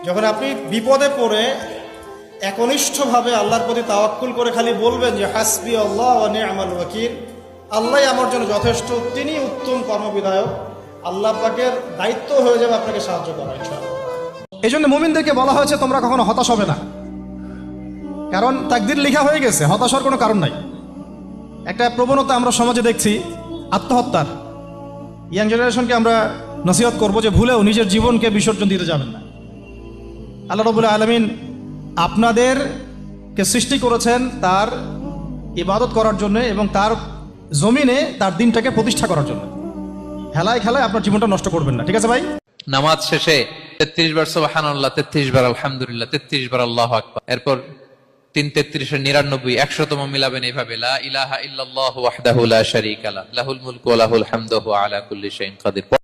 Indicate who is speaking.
Speaker 1: যখন আপনি বিপদে পড়ে একনিষ্ঠভাবে আল্লাহর প্রতি তাওয়াক্কুল করে খালি বলবেন যে হাসবি আল্লাহ ওয়া নি'মাল ওয়াকিল, আল্লাহ আমার জন্য যথেষ্ট, তিনি উত্তম কর্মবিধায়ক, আল্লাহ পাকের দায়িত্ব হয়ে যাবে আপনাকে সাহায্য করা ইনশাআল্লাহ। এই জন্য মুমিনদেরকে বলা হয়েছে তোমরা কখনো হতাশ হবে না, কারণ তাকদীর লেখা হয়ে গেছে, হতাশার কোনো কারণ নাই। একটা প্রবণতা আমরা সমাজে দেখছি আত্মহত্যার। ইয়াং জেনারেশনকে আমরা নসিহত করবো যে ভুলেও নিজের জীবনকে বিসর্জন দিতে যাবেন না। আল্লাহ রাব্বুল আলামিন আপনাদেরকে সৃষ্টি করেছেন তার ইবাদত করার জন্য এবং তার জমিনে তার দিনটাকে প্রতিষ্ঠা করার জন্য। হেলায় খেলায় আপনার জীবনটা নষ্ট করবেন না, ঠিক আছে ভাই?
Speaker 2: নামাজ শেষে 33 বার সুবহানাল্লাহ, 33 বার আলহামদুলিল্লাহ, 33 বার আল্লাহু আকবার, এরপর 3 33 এর 99 100তম মিলাবেন এইভাবে, লা ইলাহা ইল্লাল্লাহু ওয়াহদাহু লা শারীকা লাহু, লাহুল মুলকু ওয়া লাহুল হামদু ওয়া হুয়া আলা কুল্লি শাইইন কাদির।